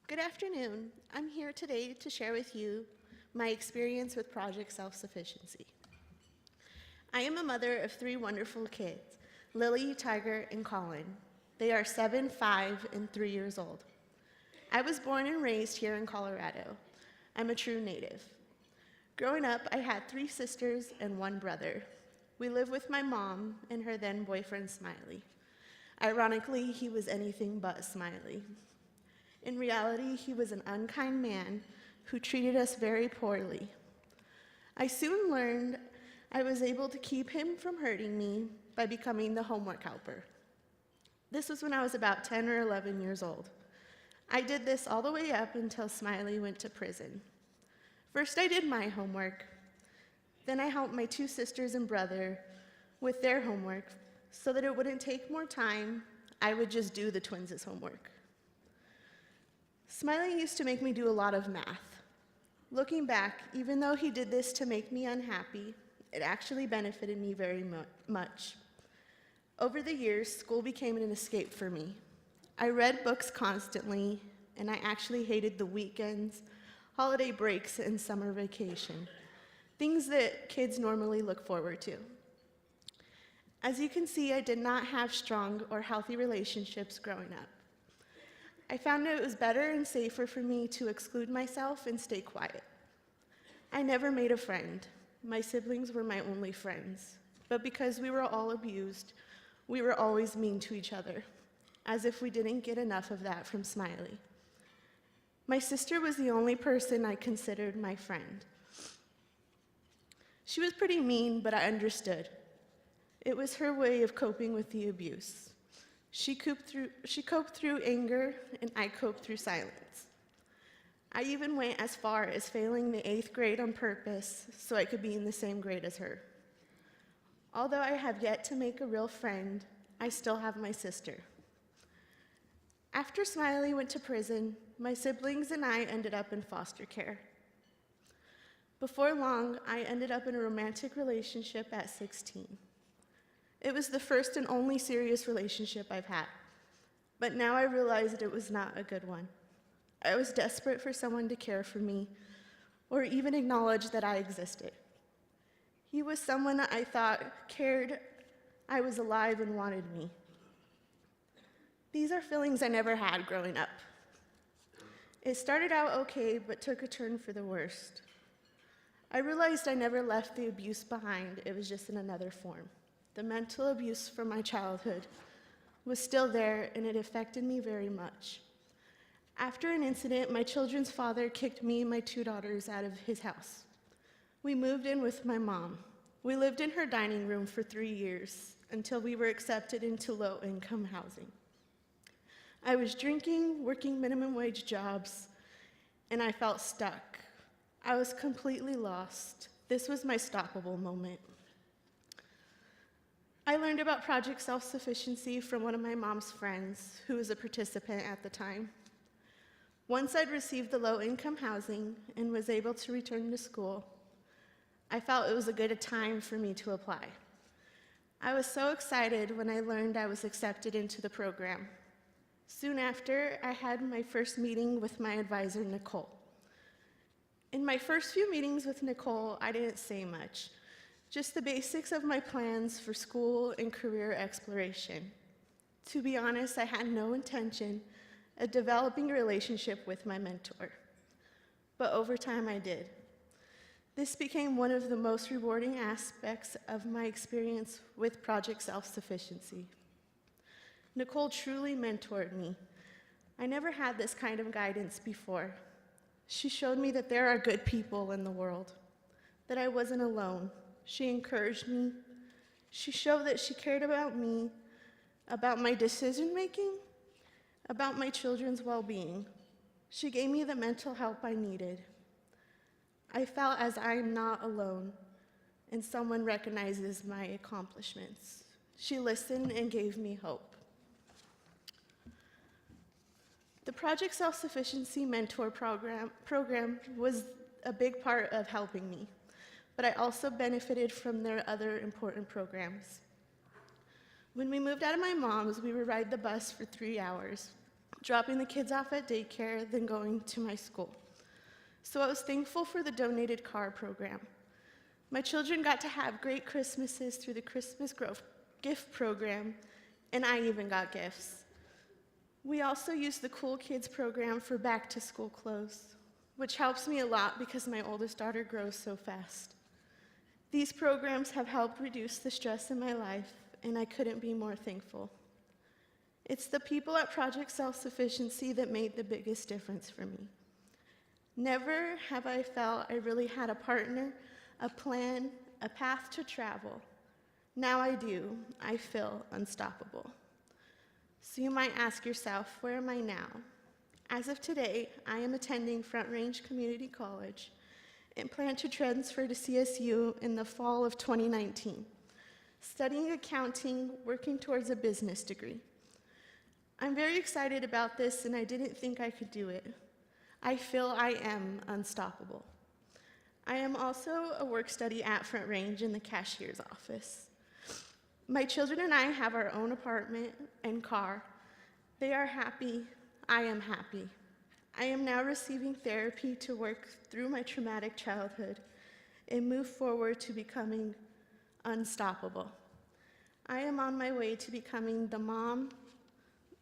Good afternoon. I'm here today to share with you my experience with Project Self-Sufficiency. I am a mother of 3 wonderful kids, Lily, Tiger, and Colin. They are 7, 5, and 3 years old. I was born and raised here in Colorado. I'm a true native. Growing up, I had 3 sisters and 1 brother. We lived with my mom and her then boyfriend, Smiley. Ironically, he was anything but Smiley. In reality, he was an unkind man who treated us very poorly. I soon learned I was able to keep him from hurting me by becoming the homework helper. This was when I was about 10 or 11 years old. I did this all the way up until Smiley went to prison. First, I did my homework. Then I helped my 2 sisters and brother with their homework so that it wouldn't take more time. I would just do the twins' homework. Smiley used to make me do a lot of math. Looking back, even though he did this to make me unhappy, it actually benefited me very much. Over the years, school became an escape for me. I read books constantly, and I actually hated the weekends, holiday breaks, and summer vacation, things that kids normally look forward to. As you can see, I did not have strong or healthy relationships growing up. I found it was better and safer for me to exclude myself and stay quiet. I never made a friend. My siblings were my only friends. But because we were all abused, we were always mean to each other, as if we didn't get enough of that from Smiley. My sister was the only person I considered my friend. She was pretty mean, but I understood. It was her way of coping with the abuse. She coped through anger, and I coped through silence. I even went as far as failing the 8th grade on purpose so I could be in the same grade as her. Although I have yet to make a real friend, I still have my sister. After Smiley went to prison, my siblings and I ended up in foster care. Before long, I ended up in a romantic relationship at 16. It was the first and only serious relationship I've had, but now I realize that it was not a good one. I was desperate for someone to care for me or even acknowledge that I existed. He was someone I thought cared I was alive and wanted me. These are feelings I never had growing up. It started out okay, but took a turn for the worst. I realized I never left the abuse behind, it was just in another form. The mental abuse from my childhood was still there, and it affected me very much. After an incident, my children's father kicked me and my 2 daughters out of his house. We moved in with my mom. We lived in her dining room for 3 years until we were accepted into low-income housing. I was drinking, working minimum wage jobs, and I felt stuck. I was completely lost. This was my stoppable moment. I learned about Project Self-Sufficiency from one of my mom's friends who was a participant at the time. Once I'd received the low-income housing and was able to return to school, I felt it was a good time for me to apply. I was so excited when I learned I was accepted into the program. Soon after, I had my first meeting with my advisor, Nicole. In my first few meetings with Nicole, I didn't say much, just the basics of my plans for school and career exploration. To be honest, I had no intention of developing a relationship with my mentor, but over time I did. This became one of the most rewarding aspects of my experience with Project Self-Sufficiency. Nicole truly mentored me. I never had this kind of guidance before. She showed me that there are good people in the world, that I wasn't alone. She encouraged me. She showed that she cared about me, about my decision-making, about my children's well-being. She gave me the mental help I needed. I felt as I am not alone, and someone recognizes my accomplishments. She listened and gave me hope. The Project Self-Sufficiency Mentor program was a big part of helping me, but I also benefited from their other important programs. When we moved out of my mom's, we would ride the bus for 3 hours, dropping the kids off at daycare, then going to my school. So I was thankful for the donated car program. My children got to have great Christmases through the Christmas gift program, and I even got gifts. We also used the Cool Kids program for back-to-school clothes, which helps me a lot because my oldest daughter grows so fast. These programs have helped reduce the stress in my life, and I couldn't be more thankful. It's the people at Project Self-Sufficiency that made the biggest difference for me. Never have I felt I really had a partner, a plan, a path to travel. Now I do. I feel unstoppable. So you might ask yourself, where am I now? As of today, I am attending Front Range Community College and plan to transfer to CSU in the fall of 2019, studying accounting, working towards a business degree. I'm very excited about this, and I didn't think I could do it. I feel I am unstoppable. I am also a work-study at Front Range in the cashier's office. My children and I have our own apartment and car. They are happy. I am happy. I am now receiving therapy to work through my traumatic childhood and move forward to becoming unstoppable. I am on my way to becoming the mom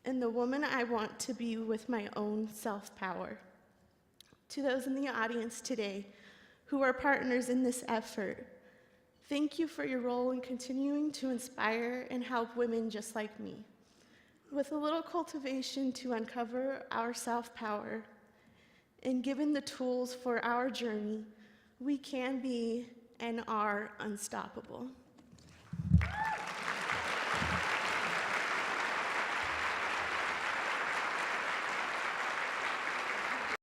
and the woman I want to be with my own self-power. To those in the audience today who are partners in this effort, thank you for your role in continuing to inspire and help women just like me. With a little cultivation to uncover our self-power and given the tools for our journey, we can be and are unstoppable.